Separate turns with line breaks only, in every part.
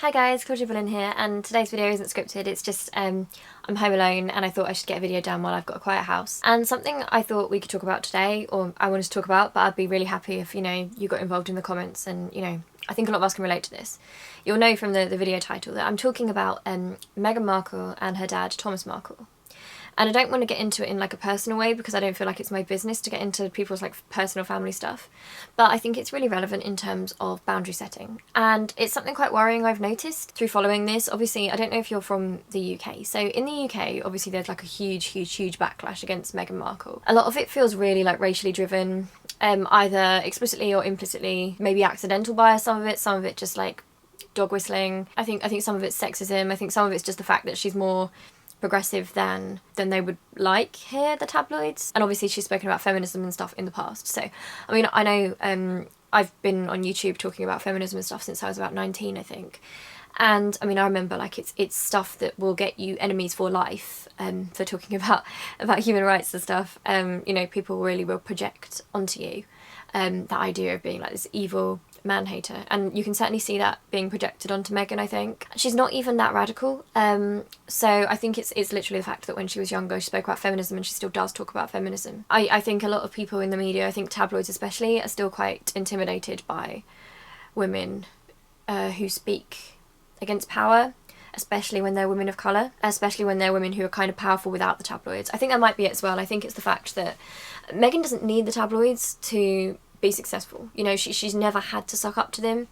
Hi guys, Claudia Boleyn here, and today's video isn't scripted, it's just I'm home alone and I thought I should get a video done while I've got a quiet house. And something I thought we could talk about today, or I wanted to talk about, but I'd be really happy if, you got involved in the comments and, I think a lot of us can relate to this. You'll know from the video title that I'm talking about Meghan Markle and her dad, Thomas Markle. And I don't want to get into it in like a personal way because I don't feel like it's my business to get into people's like personal family stuff. But I think it's really relevant in terms of boundary setting. And it's something quite worrying I've noticed through following this. Obviously, I don't know if you're from the UK. So in the UK, obviously there's like a huge backlash against Meghan Markle. A lot of it feels really like racially driven, either explicitly or implicitly, maybe accidental bias, some of it just like dog whistling. I think some of it's sexism. I think some of it's just the fact that she's more progressive than they would like here, the tabloids. And obviously she's spoken about feminism and stuff in the past. So, I mean, I know I've been on YouTube talking about feminism and stuff since I was about 19, I think. And I mean, I remember like it's stuff that will get you enemies for life for talking about human rights and stuff. People really will project onto you that idea of being like this evil man-hater, and you can certainly see that being projected onto Meghan. I think she's not even that radical, so I think it's literally the fact that when she was younger she spoke about feminism, and she still does talk about feminism. I think a lot of people in the media, I think tabloids especially, are still quite intimidated by women who speak against power, especially when they're women of colour, especially when they're women who are kind of powerful without the tabloids. I think that might be it as well. I think it's the fact that Meghan doesn't need the tabloids to be successful. She's never had to suck up to them,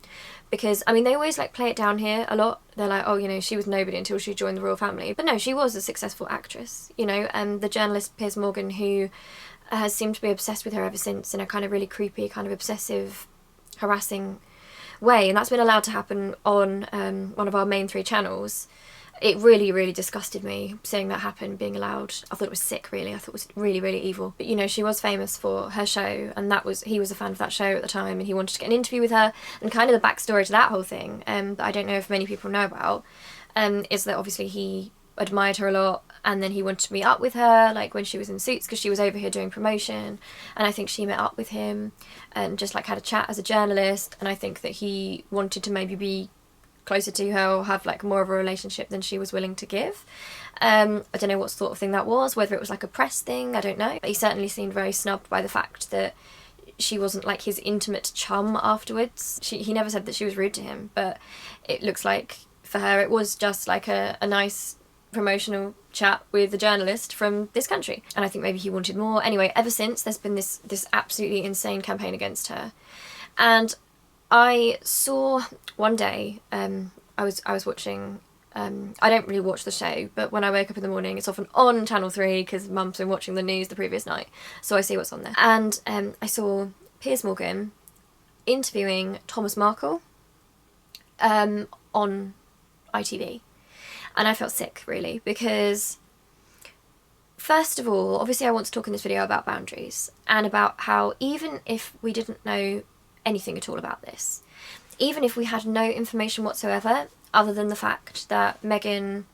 because I mean they always like play it down here a lot. They're like, oh, she was nobody until she joined the royal family. But no, she was a successful actress. The journalist Piers, who has seemed to be obsessed with her ever since, in a kind of really creepy, kind of obsessive, harassing way, and that's been allowed to happen on one of our main 3 channels. It really disgusted me seeing that happen, being allowed. I thought it was sick, really. I thought it was really evil. But she was famous for her show, and he was a fan of that show at the time, and he wanted to get an interview with her. And kind of the backstory to that whole thing, that I don't know if many people know about, is that obviously he admired her a lot, and then he wanted to meet up with her, like when she was in Suits, because she was over here doing promotion, and I think she met up with him and just like had a chat as a journalist, and I think that he wanted to maybe be closer to her or have like more of a relationship than she was willing to give. I don't know what sort of thing that was, whether it was like a press thing, I don't know. But he certainly seemed very snubbed by the fact that she wasn't like his intimate chum afterwards. He never said that she was rude to him, but it looks like for her it was just like a nice promotional chat with a journalist from this country, and I think maybe he wanted more. Anyway, ever since there's been this absolutely insane campaign against her, and I saw one day, I was watching, I don't really watch the show, but when I wake up in the morning it's often on Channel 3 because Mum's been watching the news the previous night, so I see what's on there. And I saw Piers interviewing Thomas Markle on ITV, and I felt sick, really, because first of all, obviously I want to talk in this video about boundaries, and about how even if we didn't know anything at all about this, even if we had no information whatsoever other than the fact that Meghan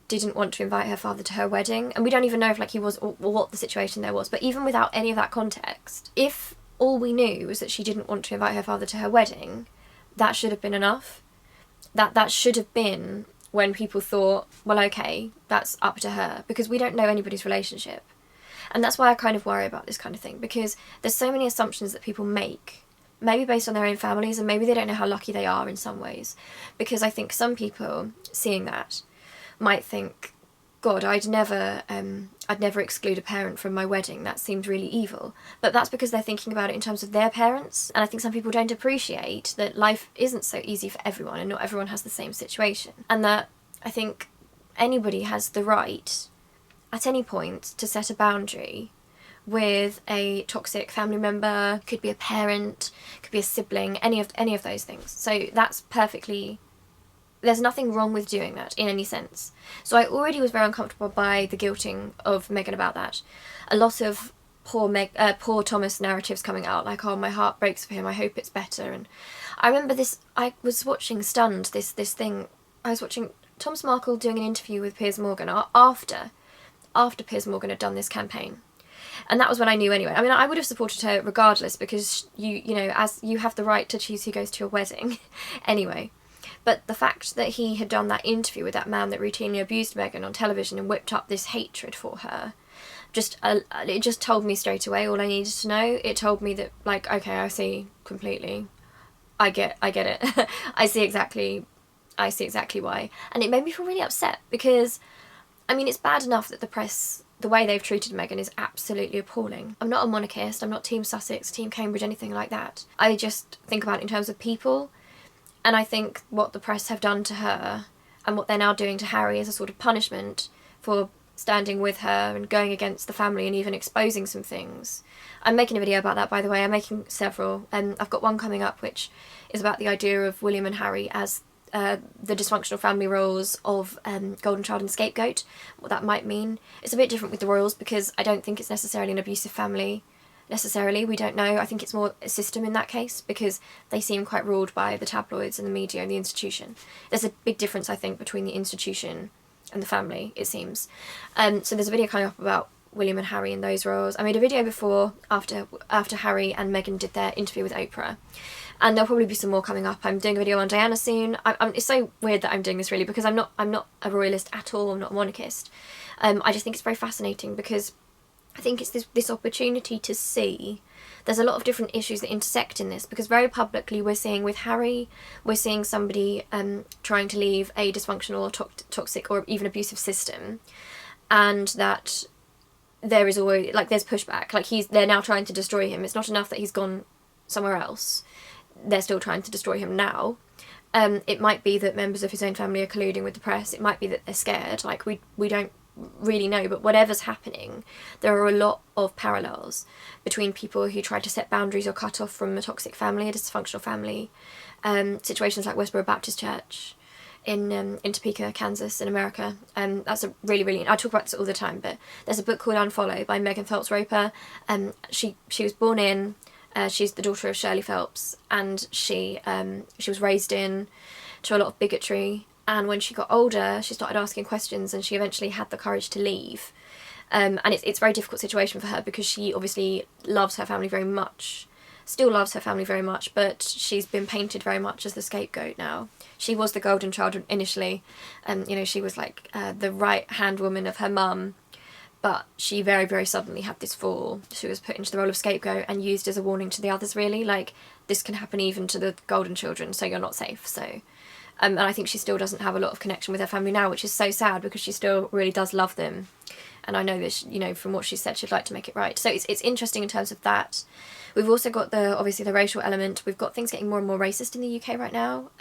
didn't want to invite her father to her wedding, and we don't even know if like he was, or what the situation there was, but even without any of that context, if all we knew was that she didn't want to invite her father to her wedding, that should have been enough. That should have been when people thought, well, okay, that's up to her, because we don't know anybody's relationship. And that's why I kind of worry about this kind of thing, because there's so many assumptions that people make, maybe based on their own families, and maybe they don't know how lucky they are in some ways. Because I think some people, seeing that, might think, God, I'd never exclude a parent from my wedding, that seems really evil. But that's because they're thinking about it in terms of their parents, and I think some people don't appreciate that life isn't so easy for everyone, and not everyone has the same situation. And that I think anybody has the right, at any point, to set a boundary with a toxic family member, could be a parent, could be a sibling, any of those things. So that's perfectly, there's nothing wrong with doing that in any sense. So I already was very uncomfortable by the guilting of Meghan about that. A lot of poor Thomas narratives coming out, like, oh, my heart breaks for him, I hope it's better. And I remember this, I was watching Stunned, this thing, I was watching Thomas Markle doing an interview with Piers after Piers had done this campaign. And that was when I knew anyway. I mean, I would have supported her regardless, because you know, as you have the right to choose who goes to your wedding anyway. But the fact that he had done that interview with that man that routinely abused Meghan on television and whipped up this hatred for her, it just told me straight away all I needed to know. It told me that, like, okay, I see completely. I get it. I see exactly why. And it made me feel really upset because, I mean, it's bad enough that the press, the way they've treated Meghan is absolutely appalling. I'm not a monarchist, I'm not Team Sussex, Team Cambridge, anything like that. I just think about it in terms of people, and I think what the press have done to her and what they're now doing to Harry is a sort of punishment for standing with her and going against the family and even exposing some things. I'm making a video about that, by the way. I'm making several. I've got one coming up which is about the idea of William and Harry as the dysfunctional family roles of golden child and scapegoat, what that might mean. It's a bit different with the royals because I don't think it's necessarily an abusive family. Necessarily, we don't know. I think it's more a system in that case because they seem quite ruled by the tabloids and the media and the institution. There's a big difference, I think, between the institution and the family, it seems. So there's a video coming up about William and Harry in those roles. I made a video before, after Harry and Meghan did their interview with Oprah. And there'll probably be some more coming up. I'm doing a video on Diana soon. It's so weird that I'm doing this really because I'm not a royalist at all. I'm not a monarchist. I just think it's very fascinating because I think it's this opportunity to see there's a lot of different issues that intersect in this, because very publicly we're seeing with Harry, we're seeing somebody trying to leave a dysfunctional or toxic or even abusive system, and that there is always, like, there's pushback. Like, they're now trying to destroy him. It's not enough that he's gone somewhere else. They're still trying to destroy him now. It might be that members of his own family are colluding with the press. It might be that they're scared. Like, we don't really know, but whatever's happening, there are a lot of parallels between people who try to set boundaries or cut off from a toxic family, a dysfunctional family. Situations like Westboro Baptist Church in Topeka, Kansas in America. That's a really, I talk about this all the time, but there's a book called Unfollow by Megan Phelps Roper. She was born in, she's the daughter of Shirley Phelps, and she was raised in to a lot of bigotry. And when she got older, she started asking questions, and she eventually had the courage to leave. And it's a very difficult situation for her because she obviously loves her family very much, still loves her family very much, but she's been painted very much as the scapegoat now. She was the golden child initially, she was like the right-hand woman of her mum, but she very, very suddenly had this fall. She was put into the role of scapegoat and used as a warning to the others, really, like, this can happen even to the golden children, so you're not safe, so... and I think she still doesn't have a lot of connection with her family now, which is so sad because she still really does love them. And I know that, from what she said, she'd like to make it right. So it's interesting in terms of that. We've also got obviously the racial element. We've got things getting more and more racist in the UK right now.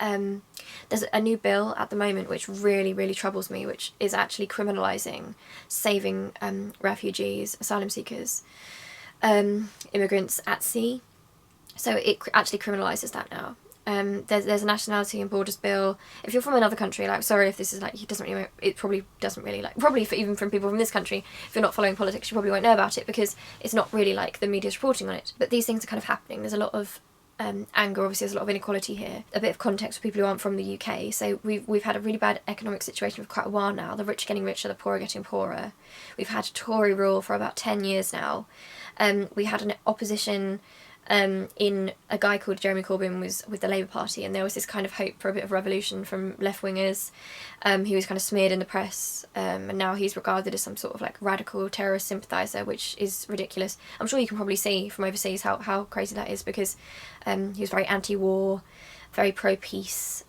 There's a new bill at the moment which really, really troubles me, which is actually criminalising saving refugees, asylum seekers, immigrants at sea. So it actually criminalises that now. There's a nationality and borders bill. If you're from another country, like, sorry if this is like, it probably doesn't really, like, probably even from people from this country, if you're not following politics, you probably won't know about it because it's not really like the media's reporting on it. But these things are kind of happening. There's a lot of anger, obviously there's a lot of inequality here. A bit of context for people who aren't from the UK. So we've had a really bad economic situation for quite a while now. The rich are getting richer, the poor are getting poorer. We've had Tory rule for about 10 years now. We had an opposition in a guy called Jeremy Corbyn was with the Labour Party, and there was this kind of hope for a bit of revolution from left-wingers. He was kind of smeared in the press, and now he's regarded as some sort of like radical terrorist sympathiser, which is ridiculous. I'm sure you can probably see from overseas how crazy that is, because he was very anti-war, very pro-peace,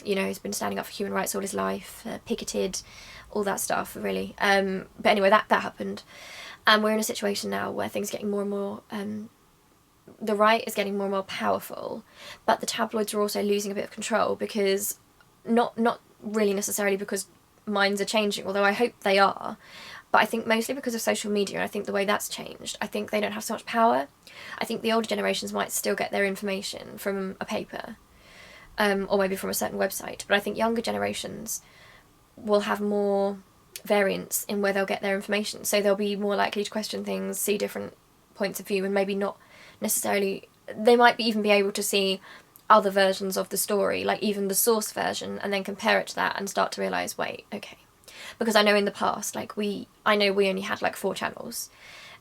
he's been standing up for human rights all his life, picketed, all that stuff, really. But anyway, that happened. And we're in a situation now where things are getting more and more... the right is getting more and more powerful, but the tabloids are also losing a bit of control, because not really necessarily because minds are changing, although I hope they are, but I think mostly because of social media, and I think the way that's changed. I think they don't have so much power. I think the older generations might still get their information from a paper, or maybe from a certain website, but I think younger generations will have more variance in where they'll get their information, so they'll be more likely to question things, see different points of view, and maybe not necessarily, they might even be able to see other versions of the story, like even the source version, and then compare it to that and start to realise, wait, okay. Because I know in the past, like I know we only had like 4 channels,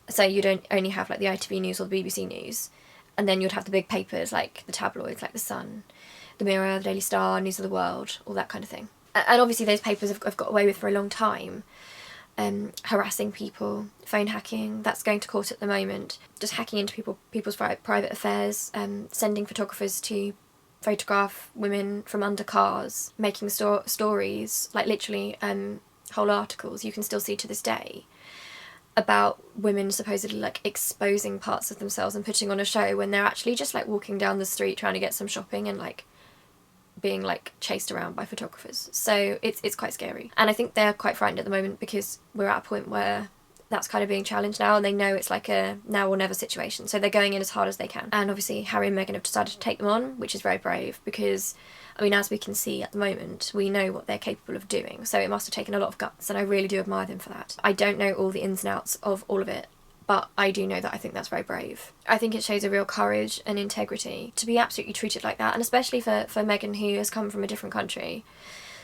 so you don't only have like the ITV News or the BBC News, and then you'd have the big papers like the tabloids, like The Sun, the Mirror, the Daily Star, News of the World, all that kind of thing. And obviously those papers have got away with for a long time. Harassing people, phone hacking, that's going to court at the moment. Just hacking into people's private affairs, sending photographers to photograph women from under cars, making stories, like literally whole articles you can still see to this day, about women supposedly like exposing parts of themselves and putting on a show when they're actually just like walking down the street trying to get some shopping and like being like chased around by photographers. So it's quite scary, and I think they're quite frightened at the moment because we're at a point where that's kind of being challenged now, and they know it's like a now or never situation, so they're going in as hard as they can. And obviously Harry and Meghan have decided to take them on, which is very brave, because I mean, as we can see at the moment, we know what they're capable of doing, so it must have taken a lot of guts, and I really do admire them for that. I don't know all the ins and outs of all of it, but I do know that I think that's very brave. I think it shows a real courage and integrity to be absolutely treated like that, and especially for Meghan, who has come from a different country,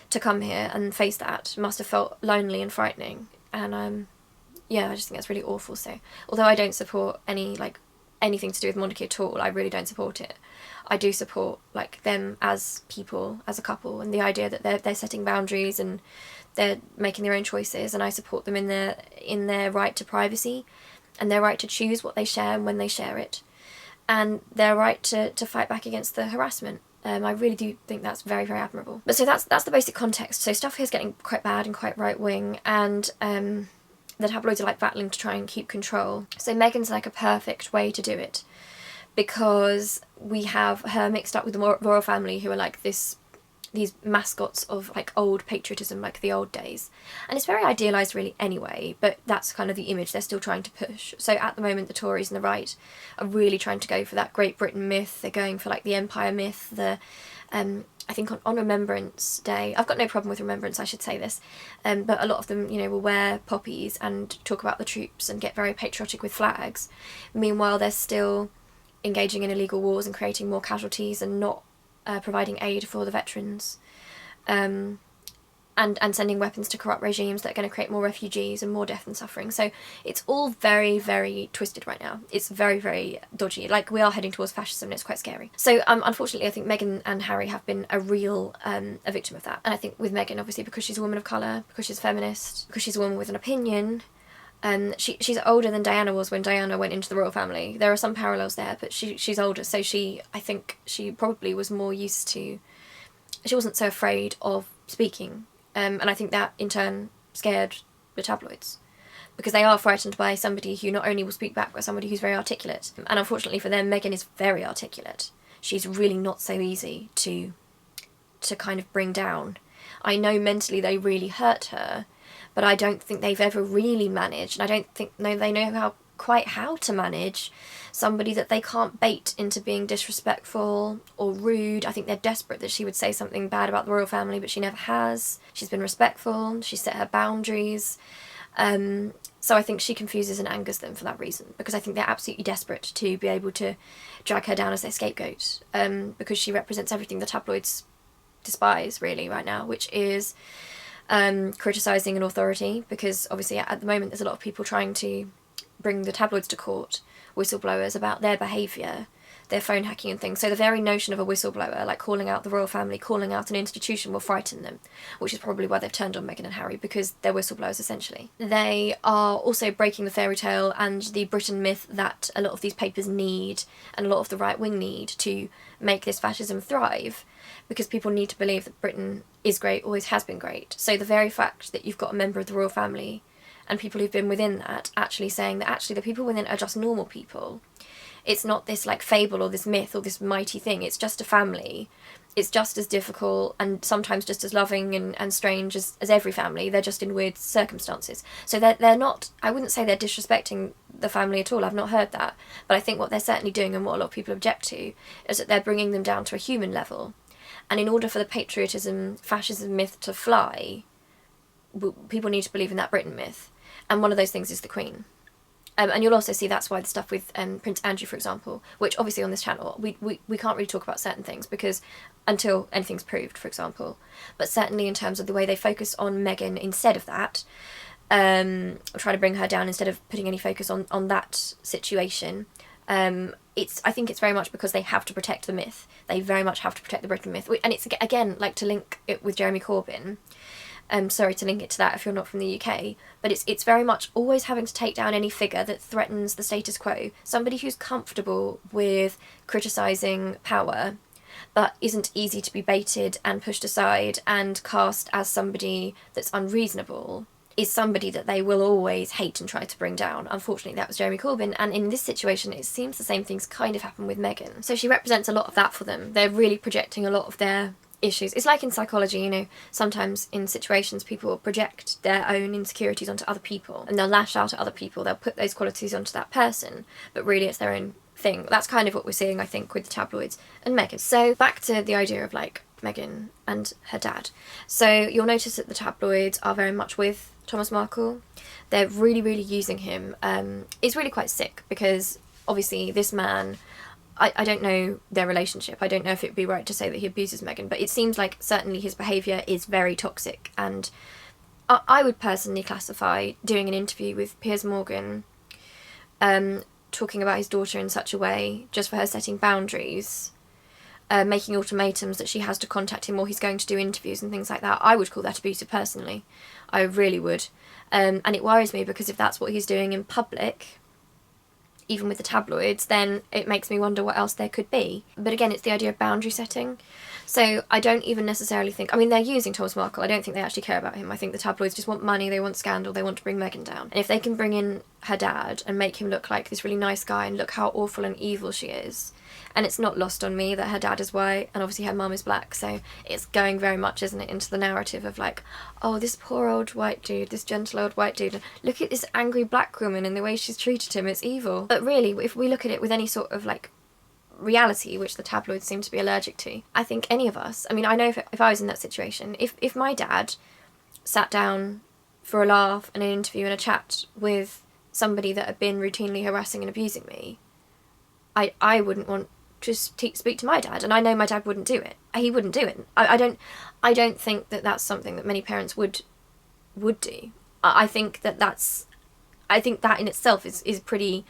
to come here and face that must have felt lonely and frightening. And yeah, I just think that's really awful. So although I don't support anything to do with monarchy at all, I really don't support it, I do support like them as people, as a couple, and the idea that they're setting boundaries and they're making their own choices, and I support them in their right to privacy, and their right to choose what they share and when they share it, and their right to fight back against the harassment. I really do think that's very, very admirable. But so that's the basic context. So stuff here's getting quite bad and quite right-wing, and the tabloids are like battling to try and keep control. So Meghan's like a perfect way to do it, because we have her mixed up with the royal family, who are like these mascots of like old patriotism, like the old days, and it's very idealised really anyway, but that's kind of the image they're still trying to push. So at the moment the Tories and the right are really trying to go for that Great Britain myth, they're going for like the Empire myth, the I think on Remembrance Day, I've got no problem with Remembrance, I should say this, but a lot of them, you know, will wear poppies and talk about the troops and get very patriotic with flags. Meanwhile they're still engaging in illegal wars and creating more casualties and not providing aid for the veterans, and sending weapons to corrupt regimes that are going to create more refugees and more death and suffering. So it's all very, very twisted right now. It's very, very dodgy. Like, we are heading towards fascism, and it's quite scary. So unfortunately I think Meghan and Harry have been a real a victim of that. And I think with Meghan, obviously, because she's a woman of colour, because she's feminist, because she's a woman with an opinion, she's older than Diana was when Diana went into the royal family. There are some parallels there, but she's older, so I think she probably was more used to, she wasn't so afraid of speaking, and I think that in turn scared the tabloids, because they are frightened by somebody who not only will speak back, but somebody who's very articulate. And unfortunately for them, Meghan is very articulate. She's really not so easy to kind of bring down. I know mentally they really hurt her, but I don't think they've ever really managed, and I don't think they know quite how to manage somebody that they can't bait into being disrespectful or rude. I think they're desperate that she would say something bad about the royal family, but she never has. She's been respectful, she's set her boundaries. So I think she confuses and angers them for that reason, because I think they're absolutely desperate to be able to drag her down as their scapegoat, because she represents everything the tabloids despise really right now, which is criticising an authority, because obviously at the moment there's a lot of people trying to bring the tabloids to court, whistleblowers, about their behaviour, their phone hacking and things. So the very notion of a whistleblower, like calling out the royal family, calling out an institution, will frighten them, which is probably why they've turned on Meghan and Harry, because they're whistleblowers essentially. They are also breaking the fairy tale and the Britain myth that a lot of these papers need, and a lot of the right wing need, to make this fascism thrive, because people need to believe that Britain is great, always has been great. So the very fact that you've got a member of the royal family and people who've been within that actually saying that actually the people within are just normal people, it's not this like fable or this myth or this mighty thing, it's just a family, it's just as difficult and sometimes just as loving and strange as every family, they're just in weird circumstances. So they're not, I wouldn't say they're disrespecting the family at all, I've not heard that, but I think what they're certainly doing, and what a lot of people object to, is that they're bringing them down to a human level. And in order for the patriotism, fascism myth to fly, people need to believe in that Britain myth. And one of those things is the Queen. And you'll also see that's why the stuff with Prince Andrew, for example, which obviously on this channel, we can't really talk about certain things because until anything's proved, for example. But certainly in terms of the way they focus on Meghan instead of that, or try to bring her down instead of putting any focus on that situation, I think it's very much because they have to protect the myth. They very much have to protect the Britain myth. And it's, again, like, to link it with Jeremy Corbyn, sorry to link it to that if you're not from the UK, but it's very much always having to take down any figure that threatens the status quo. Somebody who's comfortable with criticising power, but isn't easy to be baited and pushed aside and cast as somebody that's unreasonable, is somebody that they will always hate and try to bring down. Unfortunately, that was Jeremy Corbyn, and in this situation it seems the same things kind of happen with Meghan. So she represents a lot of that for them. They're really projecting a lot of their issues. It's like in psychology, you know, sometimes in situations people project their own insecurities onto other people and they'll lash out at other people, they'll put those qualities onto that person, but really it's their own thing. That's kind of what we're seeing, I think, with the tabloids and Meghan. So back to the idea of, like, Meghan and her dad. So you'll notice that the tabloids are very much with Thomas Markle. They're really, really using him. It's really quite sick because obviously this man, I don't know their relationship. I don't know if it would be right to say that he abuses Meghan, but it seems like certainly his behaviour is very toxic, and I would personally classify doing an interview with Piers Morgan, talking about his daughter in such a way, just for her setting boundaries, making ultimatums that she has to contact him or he's going to do interviews and things like that. I would call that abusive personally. I really would. And it worries me because if that's what he's doing in public, even with the tabloids, then it makes me wonder what else there could be. But again, it's the idea of boundary setting. So I don't even necessarily think, I mean, they're using Thomas Markle. I don't think they actually care about him. I think the tabloids just want money, they want scandal, they want to bring Meghan down. And if they can bring in her dad and make him look like this really nice guy and look how awful and evil she is, and it's not lost on me that her dad is white and obviously her mum is black, so it's going very much, isn't it, into the narrative of like, oh, this poor old white dude, this gentle old white dude, look at this angry black woman and the way she's treated him, it's evil. But really, if we look at it with any sort of like reality, which the tabloids seem to be allergic to, I think any of us, I mean, I know if I was in that situation, if my dad sat down for a laugh and an interview and a chat with somebody that had been routinely harassing and abusing me, I wouldn't want to speak to my dad, and I know my dad wouldn't do it. He wouldn't do it. I don't think that that's something that many parents would do. I think that in itself is pretty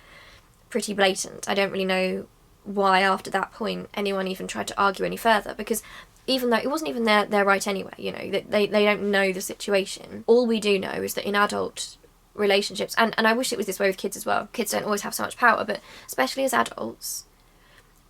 blatant. I don't really know why after that point anyone even tried to argue any further, because even though it wasn't even their right anyway, you know, they don't know the situation. All we do know is that in adult relationships, and I wish it was this way with kids as well, kids don't always have so much power, but especially as adults,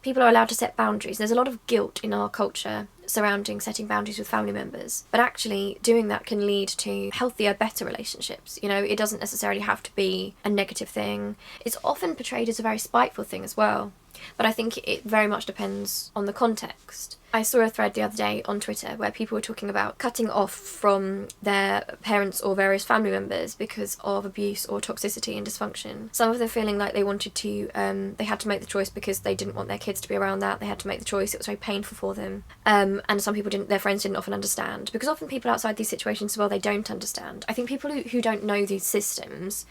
people are allowed to set boundaries. There's a lot of guilt in our culture surrounding setting boundaries with family members, but actually doing that can lead to healthier, better relationships. You know, it doesn't necessarily have to be a negative thing. It's often portrayed as a very spiteful thing as well, but I think it very much depends on the context. I saw a thread the other day on Twitter where people were talking about cutting off from their parents or various family members because of abuse or toxicity and dysfunction. Some of them feeling like they wanted to, they had to make the choice because they didn't want their kids to be around that. They had to make the choice. It was very painful for them. And some people their friends didn't often understand, because often people outside these situations as well, they don't understand. I think people who don't know these systems,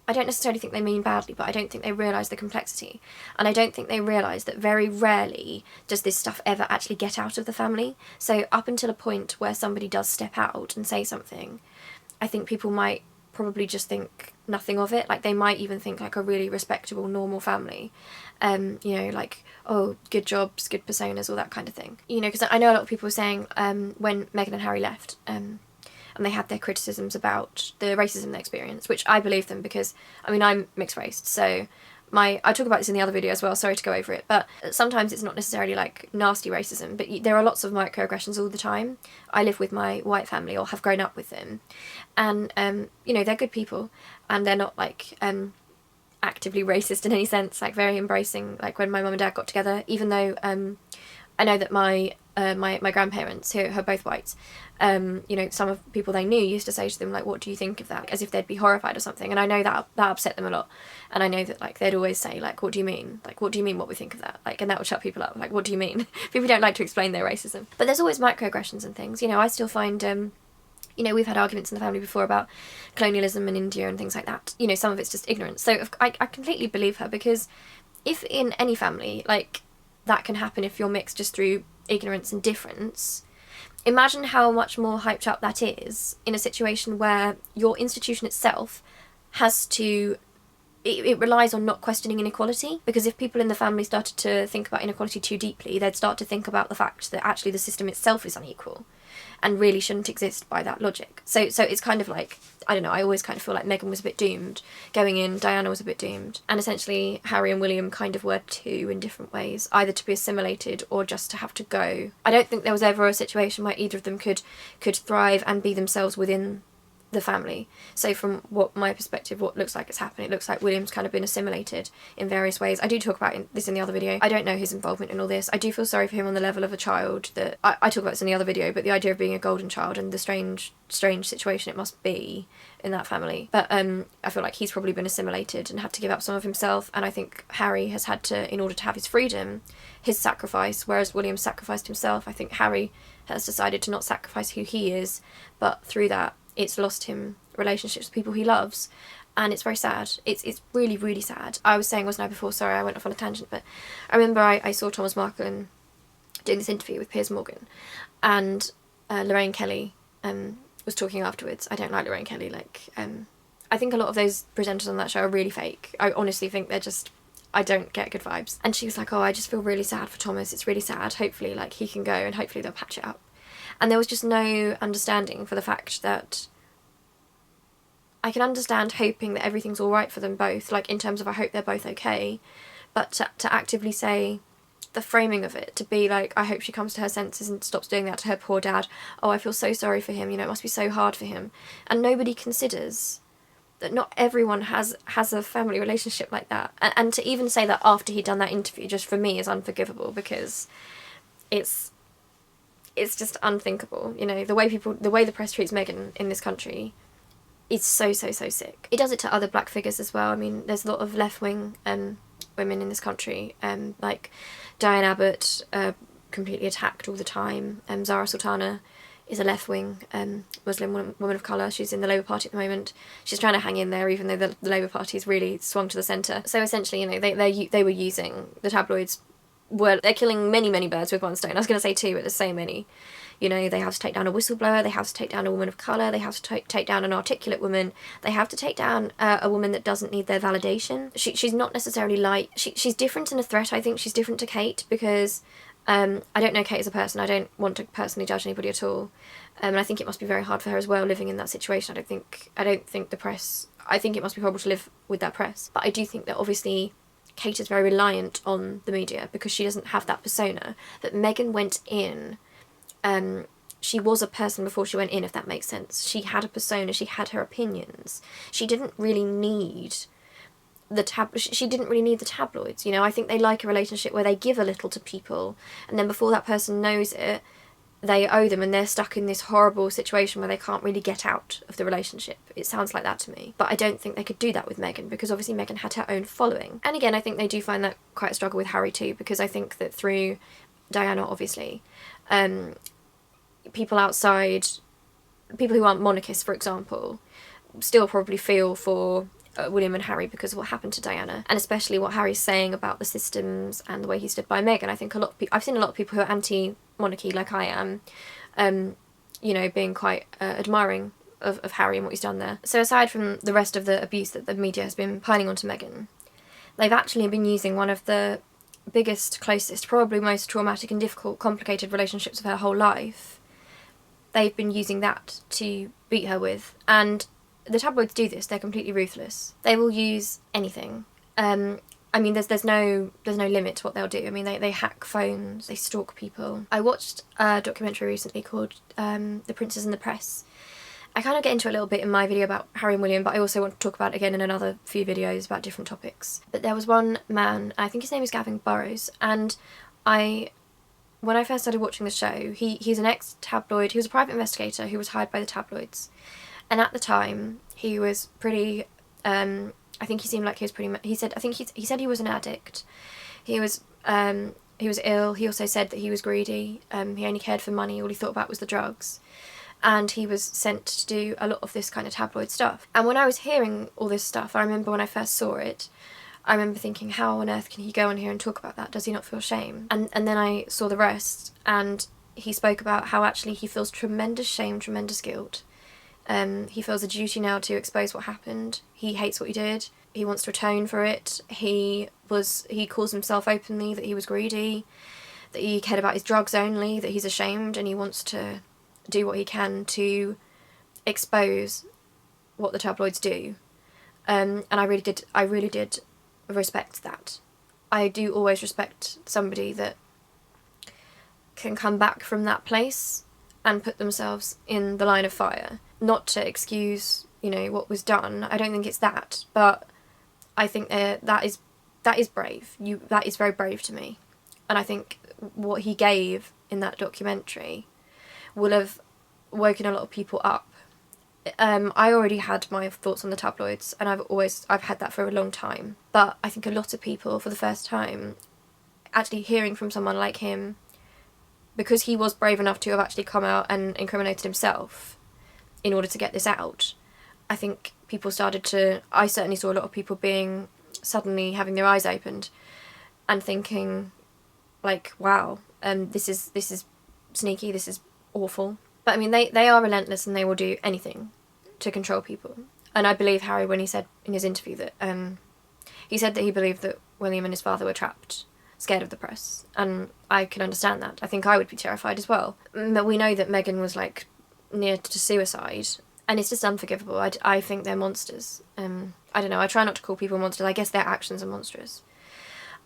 I don't necessarily think they mean badly, but I don't think they realise the complexity. And I don't think they realise that very rarely does this stuff ever actually get out of the family. So up until a point where somebody does step out and say something, I think people might probably just think nothing of it. Like, they might even think like a really respectable, normal family. You know, like, oh, good jobs, good personas, all that kind of thing. You know, because I know a lot of people were saying when Meghan and Harry left, and they had their criticisms about the racism they experienced, which I believe them because, I mean, I'm mixed raced, so I talk about this in the other video as well, sorry to go over it, but sometimes it's not necessarily like nasty racism, but there are lots of microaggressions all the time. I live with my white family, or have grown up with them, and you know, they're good people, and they're not like actively racist in any sense, like very embracing, like when my mum and dad got together, even though I know that my grandparents, who are both white, you know, some of the people they knew used to say to them, like, what do you think of that? As if they'd be horrified or something. And I know that upset them a lot. And I know that, like, they'd always say, like, what do you mean? Like, what do you mean what we think of that? Like, and that would shut people up. Like, what do you mean? People don't like to explain their racism. But there's always microaggressions and things. You know, I still find, you know, we've had arguments in the family before about colonialism in India and things like that. You know, some of it's just ignorance. So I completely believe her, because if in any family, like, that can happen if you're mixed just through ignorance and difference, imagine how much more hyped up that is in a situation where your institution itself has to it relies on not questioning inequality, because if people in the family started to think about inequality too deeply, they'd start to think about the fact that actually the system itself is unequal and really shouldn't exist by that logic. So it's kind of like, I don't know, I always kind of feel like Meghan was a bit doomed going in, Diana was a bit doomed, and essentially Harry and William kind of were too, in different ways, either to be assimilated or just to have to go. I don't think there was ever a situation where either of them could thrive and be themselves within the family. So from my perspective, what looks like it's happened, it looks like William's kind of been assimilated in various ways. I do talk about this in the other video. I don't know his involvement in all this. I do feel sorry for him on the level of a child that I talk about this in the other video, but the idea of being a golden child and the strange situation it must be in that family. But I feel like he's probably been assimilated and had to give up some of himself, and I think Harry has had to, in order to have his freedom, his sacrifice, whereas William sacrificed himself. I think Harry has decided to not sacrifice who he is, but through that it's lost him relationships with people he loves, and it's very sad. It's really, really sad. I was saying, wasn't I, before, sorry, I went off on a tangent, but I remember I saw Thomas Markle doing this interview with Piers Morgan, and Lorraine Kelly was talking afterwards. I don't like Lorraine Kelly, I think a lot of those presenters on that show are really fake. I honestly think they're just, I don't get good vibes. And she was like, oh, I just feel really sad for Thomas, it's really sad, hopefully he can go and hopefully they'll patch it up. And there was just no understanding for the fact that I can understand hoping that everything's all right for them both, in terms of I hope they're both okay, but to actively say, the framing of it, to be like, I hope she comes to her senses and stops doing that to her poor dad, oh, I feel so sorry for him, it must be so hard for him. And nobody considers that not everyone has a family relationship like that. And to even say that after he'd done that interview, just for me, is unforgivable, because it's just unthinkable. The way the press treats Meghan in this country is so sick. It does it to other black figures as well. I mean, there's a lot of left-wing women in this country, like Diane Abbott, completely attacked all the time. Zara Sultana is a left-wing Muslim woman of colour. She's in the Labour Party at the moment. She's trying to hang in there, even though the Labour Party's really swung to the centre. So essentially, they were using the tabloids. They're killing many birds with one stone. I was going to say two, but there's so many. They have to take down a whistleblower, they have to take down a woman of colour, they have to take down an articulate woman, they have to take down a woman that doesn't need their validation. She's not necessarily she's different in a threat. I think she's different to Kate, because I don't know Kate as a person. I don't want to personally judge anybody at all. And I think it must be very hard for her as well, living in that situation. I don't think the press, I think it must be horrible to live with that press. But I do think that obviously Kate is very reliant on the media because she doesn't have that persona. But Meghan went in, she was a person before she went in, if that makes sense. She had a persona, she had her opinions. She didn't really need the tabloids, I think they like a relationship where they give a little to people, and then before that person knows it, they owe them, and they're stuck in this horrible situation where they can't really get out of the relationship. It sounds like that to me. But I don't think they could do that with Meghan, because obviously Meghan had her own following. And again, I think they do find that quite a struggle with Harry too, because I think that through Diana, obviously, people outside, people who aren't monarchists, for example, still probably feel for William and Harry because of what happened to Diana, and especially what Harry's saying about the systems and the way he stood by Meghan. I think I've seen a lot of people who are anti-monarchy, like I am, being quite admiring of Harry and what he's done there. So aside from the rest of the abuse that the media has been piling onto Meghan, they've actually been using one of the biggest, closest, probably most traumatic and difficult, complicated relationships of her whole life. They've been using that to beat her with, and the tabloids do this. They're completely ruthless. They will use anything. I mean, there's no limit to what they'll do. I mean, they hack phones, they stalk people. I watched a documentary recently called The Princes and the Press. I kind of get into a little bit in my video about Harry and William, but I also want to talk about it again in another few videos about different topics. But there was one man, I think his name is Gavin Burrows, and when I first started watching the show, he's an ex-tabloid, he was a private investigator who was hired by the tabloids. And at the time, he was pretty, I think he seemed like he was pretty, he said he was an addict. He was ill. He also said that he was greedy. He only cared for money. All he thought about was the drugs. And he was sent to do a lot of this kind of tabloid stuff. And when I was hearing all this stuff, I remember when I first saw it, I remember thinking, how on earth can he go on here and talk about that? Does he not feel shame? And then I saw the rest, and he spoke about how actually he feels tremendous shame, tremendous guilt. He feels a duty now to expose what happened. He hates what he did. he wants to atone for it. He calls himself openly that he was greedy, that he cared about his drugs only, that he's ashamed, and he wants to do what he can to expose what the tabloids do. And I really did respect that. I do always respect somebody that can come back from that place and put themselves in the line of fire. Not to excuse, you know, what was done. I don't think it's that, but I think that is brave. That is very brave to me. And I think what he gave in that documentary will have woken a lot of people up. I already had my thoughts on the tabloids, and I've had that for a long time. But I think a lot of people, for the first time, actually hearing from someone like him, because he was brave enough to have actually come out and incriminated himself in order to get this out, I think people started to... I certainly saw a lot of people suddenly having their eyes opened and thinking, like, wow, this is sneaky, this is awful. But I mean, they are relentless and they will do anything to control people. And I believe Harry when he said in his interview that he said that he believed that William and his father were trapped, scared of the press, and I can understand that. I think I would be terrified as well. But we know that Meghan was like near to suicide, and it's just unforgivable. I think they're monsters. I don't know, I try not to call people monsters. I guess their actions are monstrous.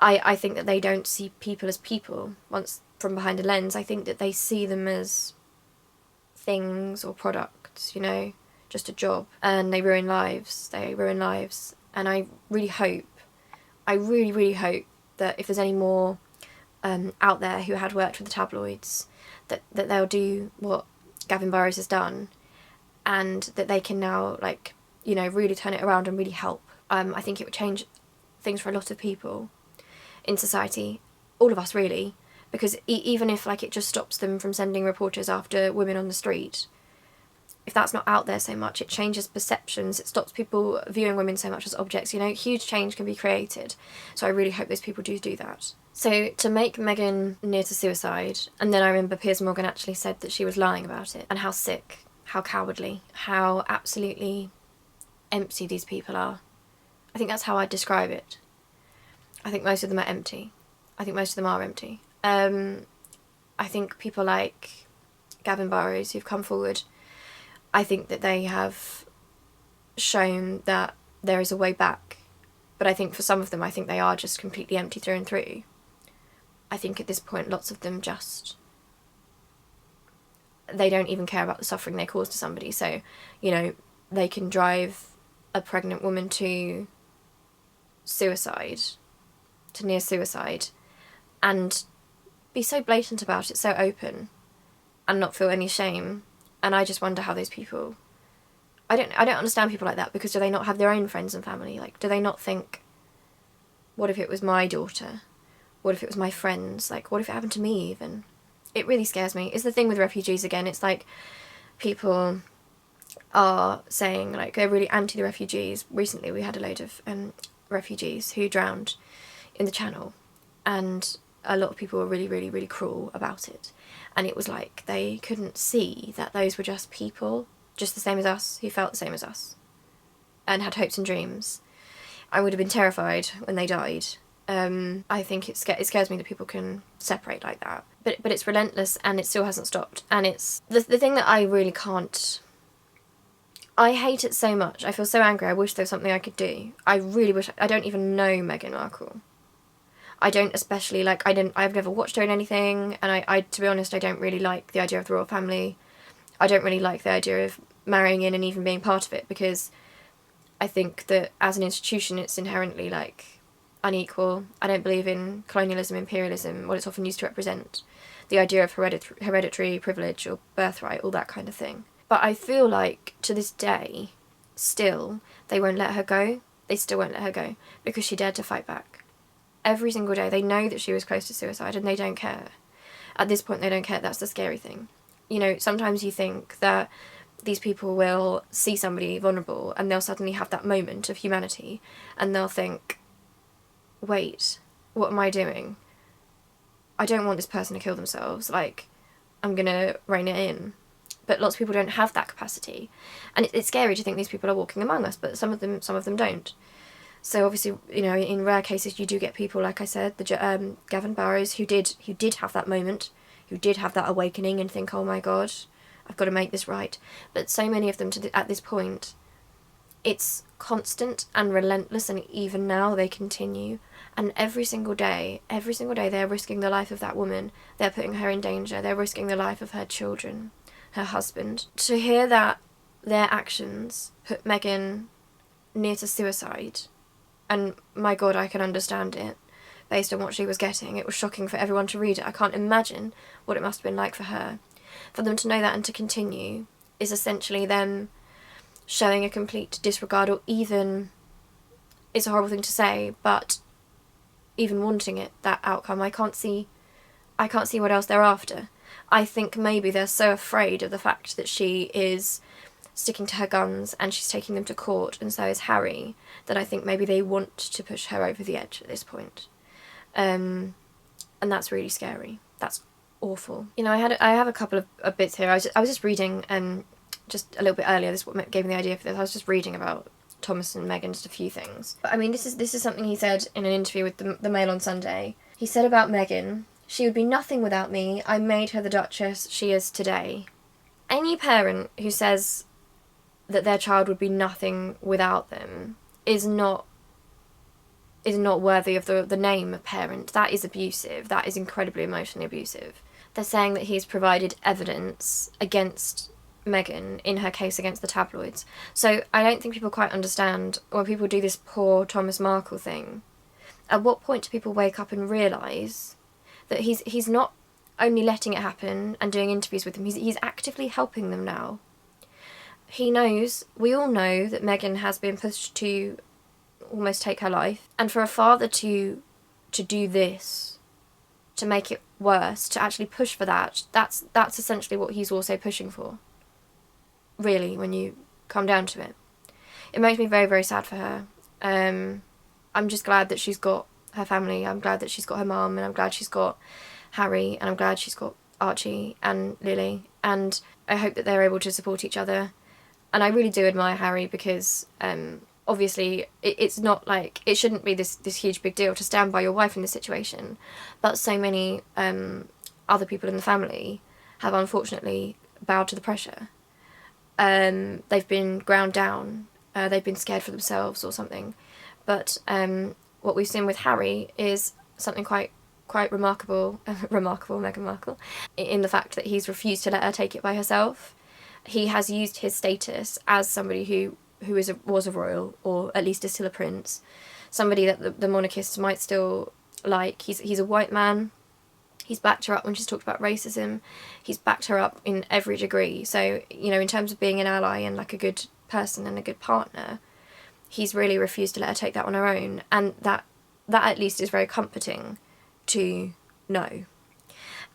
I think that they don't see people as people once from behind a lens. I think that they see them as things or products, you know, just a job, and they ruin lives. And I really hope that if there's any more out there who had worked with the tabloids, that they'll do what Gavin Burrows has done, and that they can now, like, you know, really turn it around and really help. I think it would change things for a lot of people in society, all of us really, because even if, like, it just stops them from sending reporters after women on the street, if that's not out there so much, it changes perceptions, it stops people viewing women so much as objects, you know, huge change can be created. So I really hope those people do that. So to make Meghan near to suicide, and then I remember Piers Morgan actually said that she was lying about it, and how sick, how cowardly, how absolutely empty these people are. I think that's how I'd describe it. I think most of them are empty. I think most of them are empty. I think people like Gavin Burrows who've come forward, I think that they have shown that there is a way back. But I think for some of them, I think they are just completely empty through and through. I think at this point, lots of them they don't even care about the suffering they cause to somebody. So, you know, they can drive a pregnant woman to suicide, to near suicide, and be so blatant about it, so open, and not feel any shame. And I just wonder how those people... I don't understand people like that, because do they not have their own friends and family? Like, do they not think, what if it was my daughter? What if it was my friends? Like, what if it happened to me even? It really scares me. It's the thing with refugees again. It's like people are saying, like, they're really anti the refugees. Recently we had a load of refugees who drowned in the Channel, and a lot of people were really, really, really cruel about it. And it was like they couldn't see that those were just people, just the same as us, who felt the same as us, and had hopes and dreams. I would have been terrified when they died. I think it scares me that people can separate like that. But it's relentless, and it still hasn't stopped. And it's the thing that I really can't... I hate it so much. I feel so angry. I wish there was something I could do. I really wish... I don't even know Meghan Markle. I don't especially, like, I've never watched her in anything, and I to be honest, I don't really like the idea of the royal family. I don't really like the idea of marrying in and even being part of it, because I think that as an institution it's inherently, like, unequal. I don't believe in colonialism, imperialism, what it's often used to represent. The idea of hereditary privilege or birthright, all that kind of thing. But I feel like, to this day, still, they won't let her go. They still won't let her go, because she dared to fight back. Every single day. They know that she was close to suicide, and they don't care. At this point, they don't care. That's the scary thing. You know, sometimes you think that these people will see somebody vulnerable and they'll suddenly have that moment of humanity, and they'll think, wait, what am I doing? I don't want this person to kill themselves. Like, I'm gonna rein it in. But lots of people don't have that capacity. And it's scary to think these people are walking among us, but some of them don't. So obviously, you know, in rare cases you do get people, like I said, the Gavin Barrows, who did have that moment, who did have that awakening and think, oh my God, I've got to make this right. But so many of them at this point, it's constant and relentless, and even now they continue. And every single day, they're risking the life of that woman. They're putting her in danger. They're risking the life of her children, her husband. To hear that their actions put Meghan near to suicide, and my God, I can understand it, based on what she was getting. It was shocking for everyone to read it. I can't imagine what it must have been like for her. For them to know that and to continue is essentially them showing a complete disregard, or even, it's a horrible thing to say, but even wanting it, that outcome. I can't see what else they're after. I think maybe they're so afraid of the fact that she is sticking to her guns and she's taking them to court, and so is Harry, that I think maybe they want to push her over the edge at this point. And that's really scary. That's awful. You know, I have a couple of bits here. I was just reading just a little bit earlier. This is what gave me the idea for this. I was just reading about Thomas and Meghan, just a few things. But I mean, this is something he said in an interview with the Mail on Sunday. He said about Meghan, "She would be nothing without me. I made her the Duchess she is today." Any parent who says that their child would be nothing without them is not worthy of the name parent. That is abusive. That is incredibly emotionally abusive. They're saying that he's provided evidence against Meghan in her case against the tabloids. So I don't think people quite understand when people do this poor Thomas Markle thing. At what point do people wake up and realise that he's not only letting it happen and doing interviews with them, he's actively helping them now. He knows, we all know, that Meghan has been pushed to almost take her life, and for a father to do this, to make it worse, to actually push for that's essentially what he's also pushing for, really, when you come down to it. It makes me very, very sad for her. I'm just glad that she's got her family. I'm glad that she's got her mum, and I'm glad she's got Harry, and I'm glad she's got Archie and Lily, and I hope that they're able to support each other. And I really do admire Harry, because obviously it's not like, it shouldn't be this huge big deal to stand by your wife in this situation, but so many other people in the family have unfortunately bowed to the pressure. They've been ground down, they've been scared for themselves or something. But what we've seen with Harry is something quite remarkable, Meghan Markle, in the fact that he's refused to let her take it by herself. He has used his status as somebody who was a royal, or at least is still a prince, somebody that the monarchists might still like. He's a white man. He's backed her up when she's talked about racism. He's backed her up in every degree. So, you know, in terms of being an ally and like a good person and a good partner, he's really refused to let her take that on her own. And that at least is very comforting to know.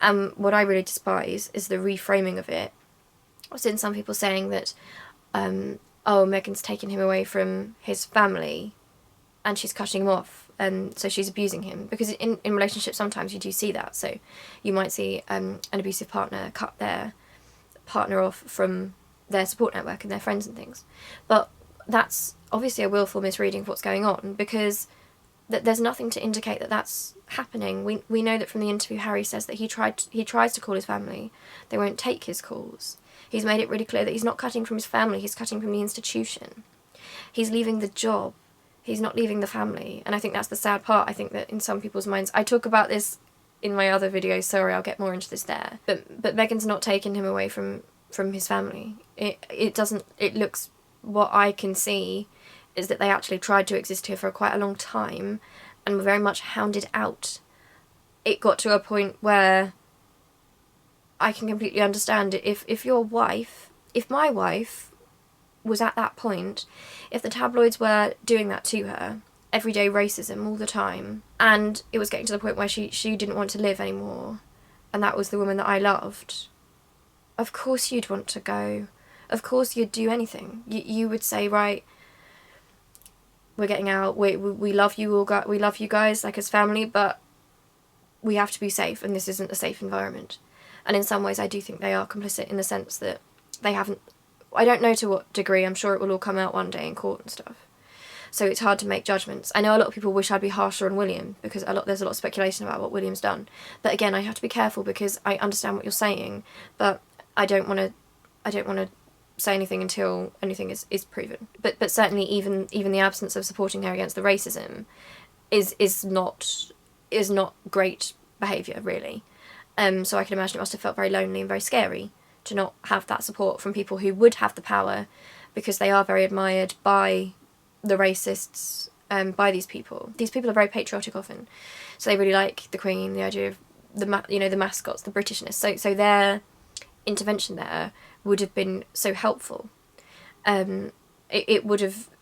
What I really despise is the reframing of it. I've seen some people saying that, Meghan's taken him away from his family and she's cutting him off, and so she's abusing him. Because in relationships sometimes you do see that. So you might see an abusive partner cut their partner off from their support network and their friends and things. But that's obviously a willful misreading of what's going on, because there's nothing to indicate that that's happening. We know that from the interview Harry says that he tries to call his family. They won't take his calls. He's made it really clear that he's not cutting from his family, he's cutting from the institution. He's leaving the job. He's not leaving the family. And I think that's the sad part. I think that in some people's minds, I talk about this in my other videos, sorry, I'll get more into this there. But Meghan's not taken him away from his family. It looks, what I can see is that they actually tried to exist here for quite a long time and were very much hounded out. It got to a point where I can completely understand it. If my wife was at that point, if the tabloids were doing that to her, everyday racism all the time, and it was getting to the point where she didn't want to live anymore, and that was the woman that I loved, of course you'd want to go. Of course you'd do anything. You would say, right, we're getting out, we love you all, we love you guys like as family, but we have to be safe, and this isn't a safe environment. And in some ways I do think they are complicit, in the sense that they haven't, I don't know to what degree, I'm sure it will all come out one day in court and stuff, so it's hard to make judgments. I know a lot of people wish I'd be harsher on William, because there's a lot of speculation about what William's done. But again, I have to be careful, because I understand what you're saying, but I don't want to say anything until anything is proven. But certainly even the absence of supporting her against the racism is not great behaviour, really. So I can imagine it must have felt very lonely and very scary to not have that support from people who would have the power, because they are very admired by the racists, by these people. These people are very patriotic often, so they really like the Queen, the idea of the mascots, the Britishness. So their intervention there would have been so helpful.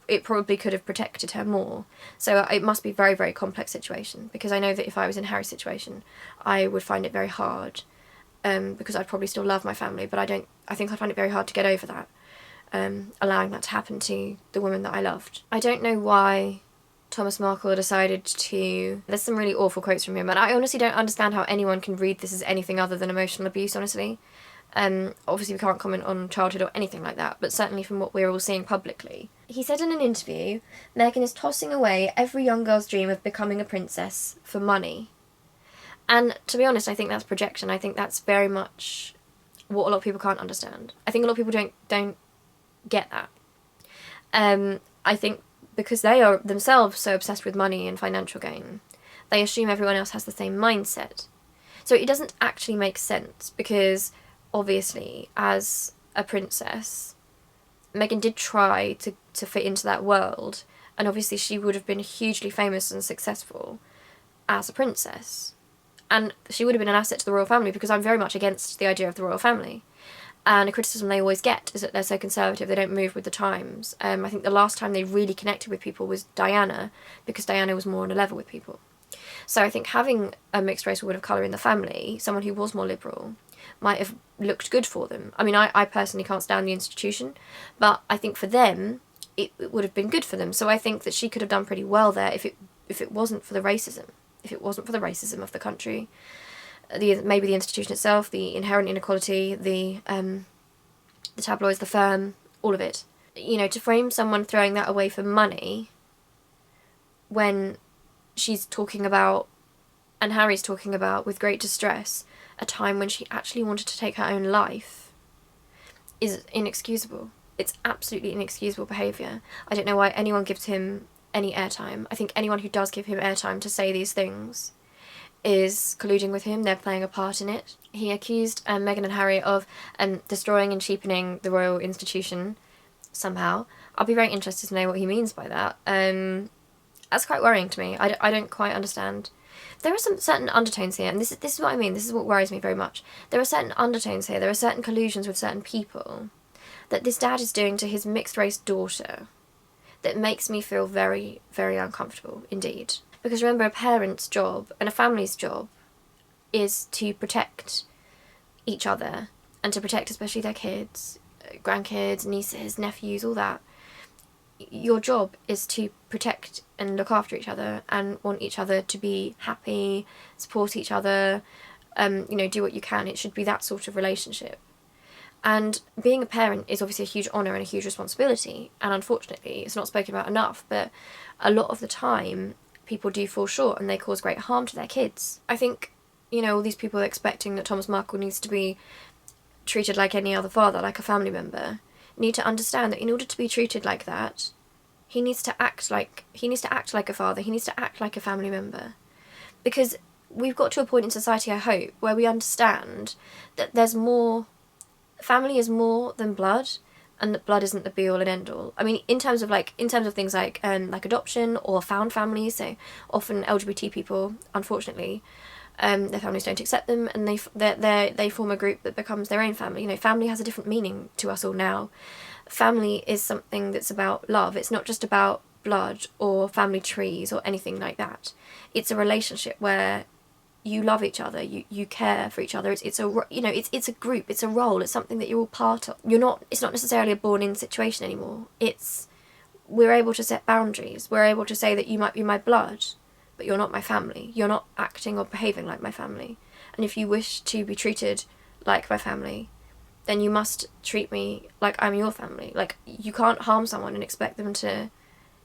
It probably could have protected her more. So it must be a very, very complex situation, because I know that if I was in Harry's situation, I would find it very hard, because I'd probably still love my family, but I think I'd find it very hard to get over that, allowing that to happen to the woman that I loved. I don't know why Thomas Markle decided to... There's some really awful quotes from him, and I honestly don't understand how anyone can read this as anything other than emotional abuse, honestly. Obviously we can't comment on childhood or anything like that, but certainly from what we're all seeing publicly. He said in an interview, Meghan is tossing away every young girl's dream of becoming a princess for money. And to be honest, I think that's projection. I think that's very much what a lot of people can't understand. I think a lot of people don't get that. I think because they are themselves so obsessed with money and financial gain, they assume everyone else has the same mindset. So it doesn't actually make sense, because obviously, as a princess, Meghan did try to fit into that world, and obviously she would have been hugely famous and successful as a princess. And she would have been an asset to the royal family, because I'm very much against the idea of the royal family. And a criticism they always get is that they're so conservative, they don't move with the times. I think the last time they really connected with people was Diana, because Diana was more on a level with people. So I think having a mixed race woman of colour in the family, someone who was more liberal, might have looked good for them. I mean, I personally can't stand the institution, but I think for them, it would have been good for them. So I think that she could have done pretty well there if it wasn't for the racism. If it wasn't for the racism of the country, maybe the institution itself, the inherent inequality, the tabloids, the firm, all of it. You know, to frame someone throwing that away for money when she's talking about, and Harry's talking about with great distress, a time when she actually wanted to take her own life, is inexcusable. It's absolutely inexcusable behaviour. I don't know why anyone gives him any airtime. I think anyone who does give him airtime to say these things is colluding with him. They're playing a part in it. He accused Meghan and Harry of destroying and cheapening the royal institution somehow. I'll be very interested to know what he means by that. That's quite worrying to me. I don't quite understand. There are some certain undertones here, and this is what I mean. This is what worries me very much. There are certain undertones here. There are certain collusions with certain people that this dad is doing to his mixed race daughter that makes me feel very, very uncomfortable indeed. Because remember, a parent's job and a family's job is to protect each other, and to protect especially their kids, grandkids, nieces, nephews, all that. Your job is to protect and look after each other and want each other to be happy, support each other, do what you can. It should be that sort of relationship. And being a parent is obviously a huge honour and a huge responsibility, and unfortunately it's not spoken about enough, but a lot of the time people do fall short and they cause great harm to their kids. I think, all these people are expecting that Thomas Markle needs to be treated like any other father, like a family member, need to understand that in order to be treated like that, he needs to act like a father, he needs to act like a family member. Because we've got to a point in society, I hope, where we understand that there's more, family is more than blood, and that blood isn't the be all and end all. I mean, in terms of things like adoption or found families, so often LGBT people, unfortunately, their families don't accept them, and they form a group that becomes their own family. Family has a different meaning to us all now. Family is something that's about love. It's not just about blood or family trees or anything like that. It's a relationship where you love each other, you care for each other. It's a group, it's a role, it's something that you're all part of. It's not necessarily a born-in situation anymore. We're able to set boundaries. We're able to say that you might be my blood, but you're not my family. You're not acting or behaving like my family. And if you wish to be treated like my family, then you must treat me like I'm your family. Like, you can't harm someone and expect them to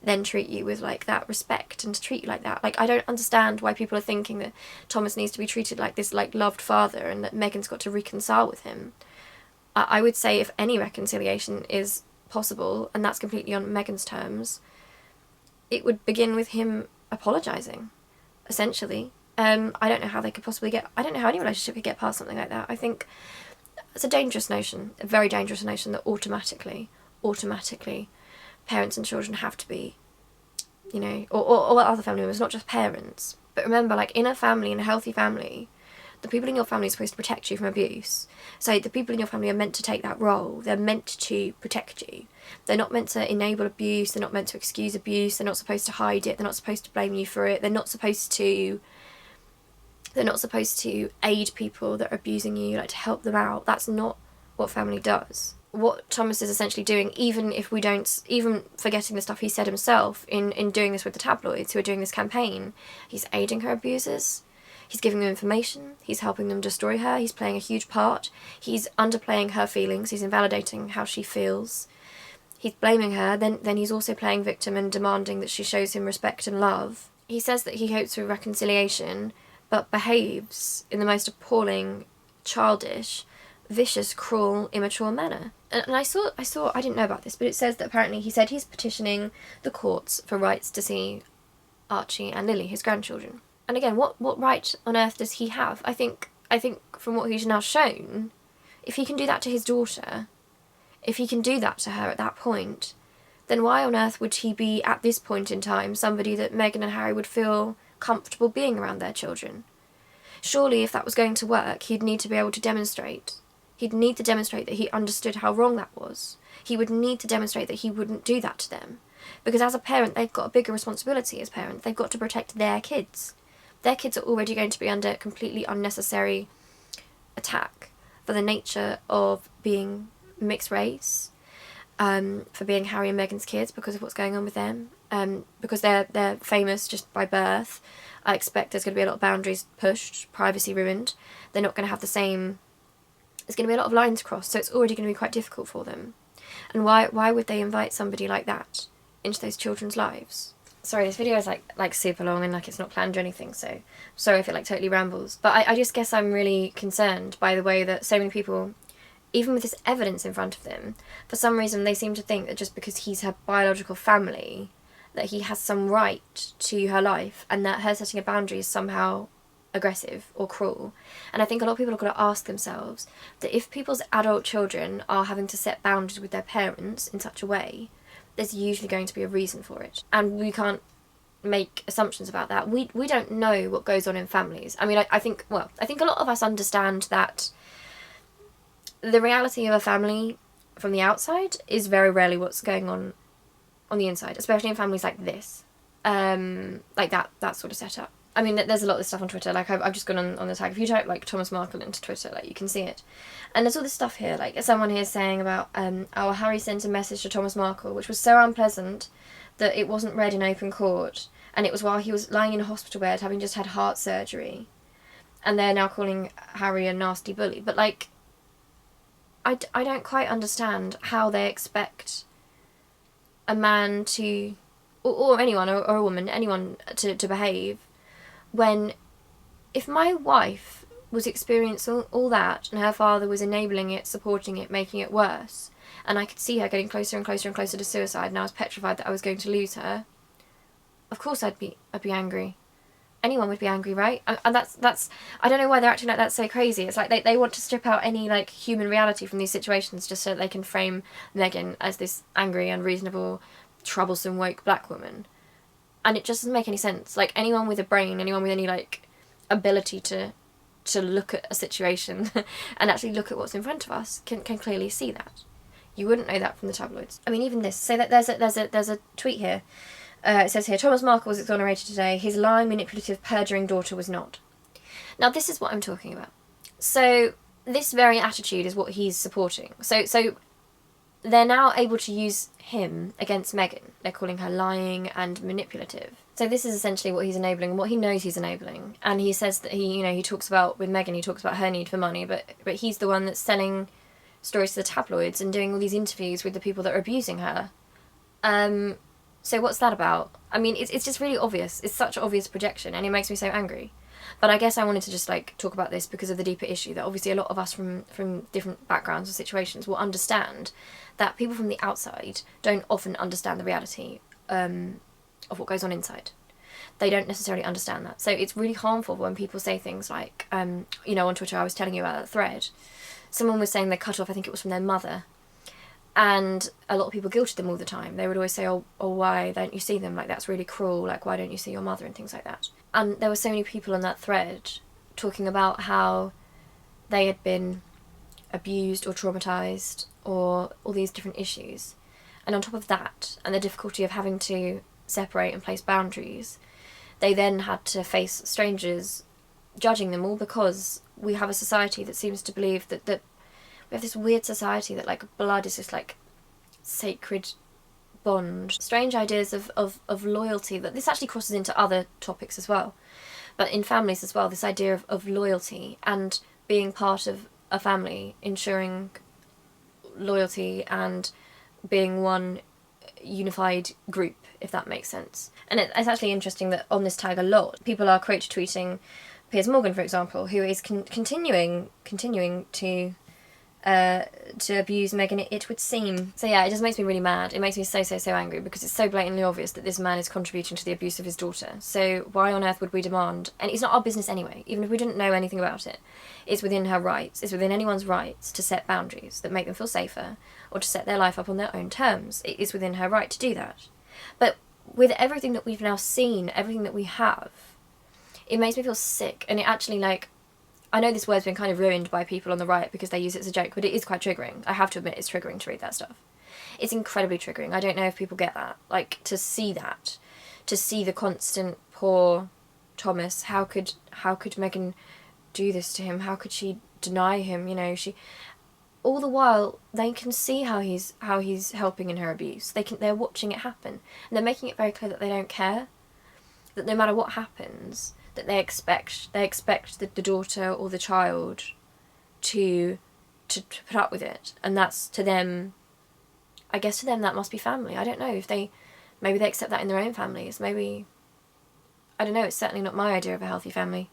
then treat you with like that respect and to treat you like that. Like, I don't understand why people are thinking that Thomas needs to be treated like this like loved father and that Meghan's got to reconcile with him. I would say if any reconciliation is possible, and that's completely on Meghan's terms, it would begin with him apologising, essentially. I don't know how they could possibly I don't know how any relationship could get past something like that. I think it's a dangerous notion, a very dangerous notion, that automatically parents and children have to be, you know, or other family members, not just parents. But remember, like, in a family, in a healthy family, the people in your family are supposed to protect you from abuse. So the people in your family are meant to take that role. They're meant to protect you. They're not meant to enable abuse. They're not meant to excuse abuse. They're not supposed to hide it. They're not supposed to blame you for it. They're not supposed to aid people that are abusing you, like to help them out. That's not what family does. What Thomas is essentially doing, even forgetting the stuff he said himself in doing this with the tabloids who are doing this campaign, he's aiding her abusers. He's giving them information. He's helping them destroy her. He's playing a huge part. He's underplaying her feelings. He's invalidating how she feels. He's blaming her. Then he's also playing victim and demanding that she shows him respect and love. He says that he hopes for reconciliation, but behaves in the most appalling, childish, vicious, cruel, immature manner. And I saw, I didn't know about this, but it says that apparently he said he's petitioning the courts for rights to see Archie and Lily, his grandchildren. And again, what right on earth does he have? I think from what he's now shown, if he can do that to his daughter, if he can do that to her at that point, then why on earth would he be, at this point in time, somebody that Meghan and Harry would feel comfortable being around their children? Surely, if that was going to work, he'd need to be able to demonstrate. He'd need to demonstrate that he understood how wrong that was. He would need to demonstrate that he wouldn't do that to them. Because as a parent, they've got a bigger responsibility as parents. They've got to protect their kids. Their kids are already going to be under completely unnecessary attack for the nature of being mixed race, for being Harry and Meghan's kids because of what's going on with them, because they're famous just by birth. I expect there's going to be a lot of boundaries pushed, privacy ruined. They're not going to have the same... There's going to be a lot of lines crossed, so it's already going to be quite difficult for them. And why would they invite somebody like that into those children's lives? Sorry, this video is like super long and like it's not planned or anything, so sorry if it like totally rambles. But I just guess I'm really concerned by the way that so many people, even with this evidence in front of them, for some reason they seem to think that just because he's her biological family, that he has some right to her life, and that her setting a boundary is somehow aggressive or cruel. And I think a lot of people are going to ask themselves that if people's adult children are having to set boundaries with their parents in such a way, there's usually going to be a reason for it. And we can't make assumptions about that. We don't know what goes on in families. I mean, I think a lot of us understand that the reality of a family from the outside is very rarely what's going on the inside, especially in families like this, like that sort of setup. I mean, there's a lot of this stuff on Twitter. Like, I've just gone on the tag. If you type, like, Thomas Markle into Twitter, like, you can see it. And there's all this stuff here. Like, someone here saying about, Harry sent a message to Thomas Markle, which was so unpleasant that it wasn't read in open court. And it was while he was lying in a hospital bed, having just had heart surgery. And they're now calling Harry a nasty bully. But, like, I don't quite understand how they expect a man to, or anyone, or a woman, anyone to behave when, if my wife was experiencing all that and her father was enabling it, supporting it, making it worse, and I could see her getting closer and closer and closer to suicide, and I was petrified that I was going to lose her, of course I'd be angry. Anyone would be angry, right? And that's I don't know why they're acting like that's so crazy. It's like they want to strip out any like human reality from these situations just so that they can frame Meghan as this angry, unreasonable, troublesome, woke black woman. And it just doesn't make any sense. Like, anyone with a brain, anyone with any, like, ability to look at a situation and actually look at what's in front of us can clearly see that. You wouldn't know that from the tabloids. I mean, even this. Say that there's a tweet here. It says here, Thomas Markle was exonerated today. His lying, manipulative, perjuring daughter was not. Now, this is what I'm talking about. So, this very attitude is what he's supporting. So they're now able to use him against Meghan. They're calling her lying and manipulative. So this is essentially what he's enabling, what he knows he's enabling. And he says that he talks about, with Meghan, he talks about her need for money, but he's the one that's selling stories to the tabloids and doing all these interviews with the people that are abusing her. So what's that about? I mean, it's just really obvious. It's such obvious projection, and it makes me so angry. But I guess I wanted to just like talk about this because of the deeper issue that obviously a lot of us from different backgrounds or situations will understand that people from the outside don't often understand the reality of what goes on inside. They don't necessarily understand that. So it's really harmful when people say things like, you know, on Twitter, I was telling you about that thread. Someone was saying they cut off, I think it was from their mother. And a lot of people guilted them all the time. They would always say, oh, why don't you see them? Like, that's really cruel. Like, why don't you see your mother? And things like that. And there were so many people on that thread talking about how they had been abused or traumatised or all these different issues. And on top of that, and the difficulty of having to separate and place boundaries, they then had to face strangers judging them, all because we have a society that seems to believe that we have this weird society that like blood is this like sacred bond. Strange ideas of loyalty, that this actually crosses into other topics as well. But in families as well, this idea of loyalty and being part of a family, ensuring loyalty and being one unified group, if that makes sense. And it's actually interesting that on this tag a lot, people are quote tweeting Piers Morgan, for example, who is continuing to abuse Meghan, it would seem. So yeah, it just makes me really mad. It makes me so angry, because it's so blatantly obvious that this man is contributing to the abuse of his daughter. So why on earth would we demand, and it's not our business anyway, even if we didn't know anything about it, it's within her rights, it's within anyone's rights to set boundaries that make them feel safer, or to set their life up on their own terms. It is within her right to do that. But with everything that we've now seen, everything that we have, it makes me feel sick. And it actually, like, I know this word's been kind of ruined by people on the right because they use it as a joke, but it is quite triggering. I have to admit, it's triggering to read that stuff. It's incredibly triggering. I don't know if people get that. Like, to see that. To see the constant poor Thomas. How could Meghan do this to him? How could she deny him? You know, she... All the while, they can see how he's helping in her abuse. They're watching it happen. And they're making it very clear that they don't care. That no matter what happens, that they expect the daughter or the child to put up with it. And that's, to them, I guess to them that must be family. I don't know if maybe they accept that in their own families. Maybe, I don't know, it's certainly not my idea of a healthy family.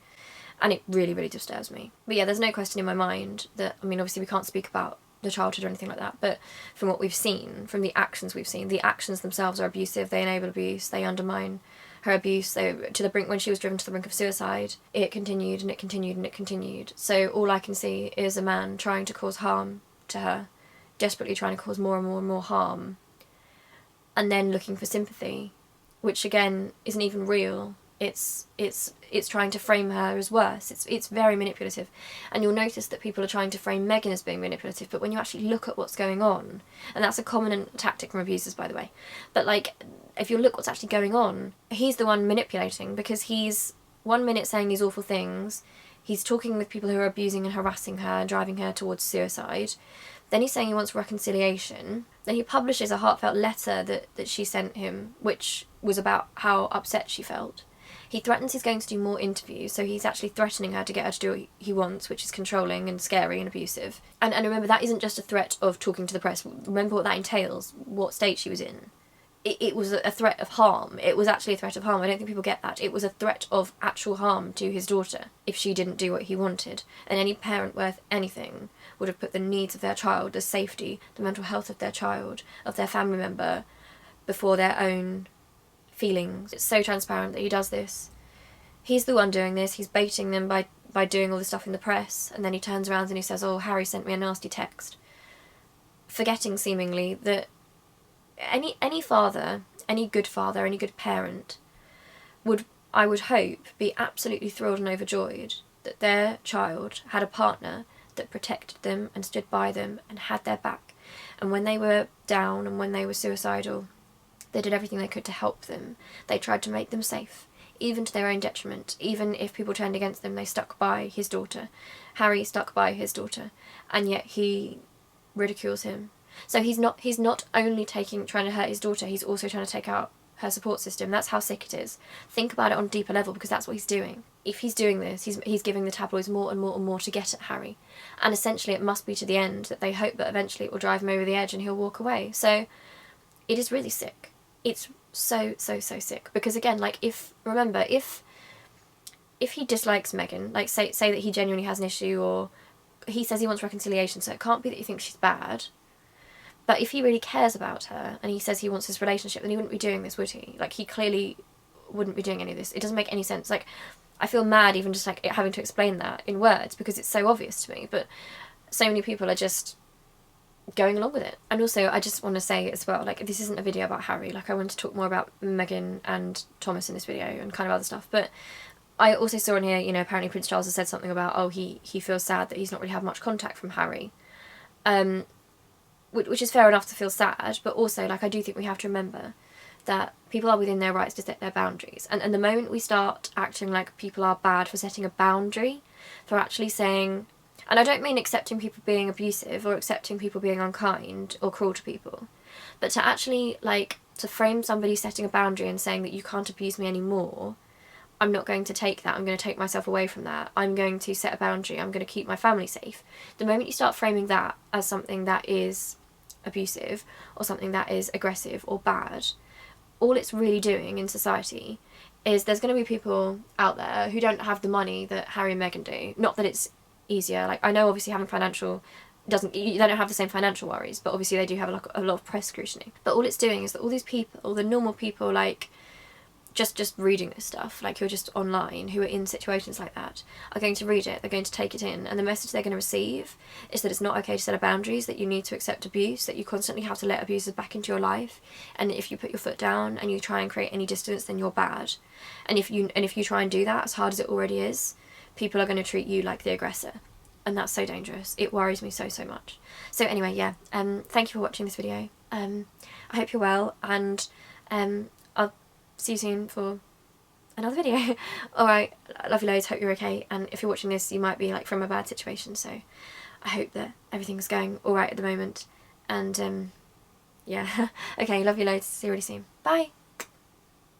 And it really, really disturbs me. But yeah, there's no question in my mind that, I mean, obviously we can't speak about the childhood or anything like that, but from what we've seen, from the actions we've seen, the actions themselves are abusive. They enable abuse, they undermine her abuse. To the brink, when she was driven to the brink of suicide, it continued and it continued and it continued. So all I can see is a man trying to cause harm to her, desperately trying to cause more and more and more harm, and then looking for sympathy, which again isn't even real. It's trying to frame her as worse. It's very manipulative. And you'll notice that people are trying to frame Meghan as being manipulative, but when you actually look at what's going on, and that's a common tactic from abusers, by the way, but like, if you look what's actually going on, he's the one manipulating, because he's 1 minute saying these awful things, he's talking with people who are abusing and harassing her and driving her towards suicide, then he's saying he wants reconciliation, then he publishes a heartfelt letter that she sent him, which was about how upset she felt. He threatens he's going to do more interviews, so he's actually threatening her to get her to do what he wants, which is controlling and scary and abusive. And remember, that isn't just a threat of talking to the press. Remember what that entails, what state she was in. It was a threat of harm. It was actually a threat of harm. I don't think people get that. It was a threat of actual harm to his daughter if she didn't do what he wanted. And any parent worth anything would have put the needs of their child, the safety, the mental health of their child, of their family member, before their own feelings. It's so transparent that he does this. He's the one doing this. He's baiting them by doing all this stuff in the press, and then he turns around and he says, oh, Harry sent me a nasty text, forgetting seemingly that any father, any good parent would, I would hope, be absolutely thrilled and overjoyed that their child had a partner that protected them and stood by them and had their back, and when they were down and when they were suicidal, they did everything they could to help them. They tried to make them safe, even to their own detriment. Even if people turned against them, they stuck by his daughter. Harry stuck by his daughter, and yet he ridicules him. So he's not only trying to hurt his daughter, he's also trying to take out her support system. That's how sick it is. Think about it on a deeper level, because that's what he's doing. If he's doing this, he's giving the tabloids more and more and more to get at Harry. And essentially it must be to the end that they hope that eventually it will drive him over the edge and he'll walk away. So it is really sick. It's so sick. Because again, like, if he dislikes Meghan, like say that he genuinely has an issue, or he says he wants reconciliation, so it can't be that he thinks she's bad. But if he really cares about her and he says he wants this relationship, then he wouldn't be doing this, would he? Like, he clearly wouldn't be doing any of this. It doesn't make any sense. Like, I feel mad even just like having to explain that in words, because it's so obvious to me, but so many people are just going along with it. And also, I just want to say as well, like, this isn't a video about Harry. Like, I want to talk more about Meghan and Thomas in this video and kind of other stuff, but I also saw in here, you know, apparently Prince Charles has said something about, oh, he feels sad that he's not really had much contact from Harry. Which is fair enough to feel sad, but also, like, I do think we have to remember that people are within their rights to set their boundaries. And the moment we start acting like people are bad for setting a boundary, for actually saying, and I don't mean accepting people being abusive or accepting people being unkind or cruel to people, but to actually, like, to frame somebody setting a boundary and saying that you can't abuse me anymore, I'm not going to take that. I'm going to take myself away from that. I'm going to set a boundary. I'm going to keep my family safe. The moment you start framing that as something that is abusive or something that is aggressive or bad, all it's really doing in society is there's going to be people out there who don't have the money that Harry and Meghan do. Not that it's easier. Like, I know obviously having financial they don't have the same financial worries, but obviously they do have a lot of press scrutiny. But all it's doing is that all these people, the normal people, like, just reading this stuff, like, who are just online, who are in situations like that, are going to read it, they're going to take it in, and the message they're going to receive is that it's not okay to set boundaries, that you need to accept abuse, that you constantly have to let abusers back into your life, and if you put your foot down and you try and create any distance, then you're bad. And if you try and do that, as hard as it already is, people are going to treat you like the aggressor. And that's so dangerous. It worries me so much. So anyway, yeah, thank you for watching this video. I hope you're well, and I'll see you soon for another video. Alright, I love you loads, hope you're okay, and if you're watching this, you might be, like, from a bad situation, so I hope that everything's going alright at the moment, and yeah, okay, love you loads, see you really soon, bye!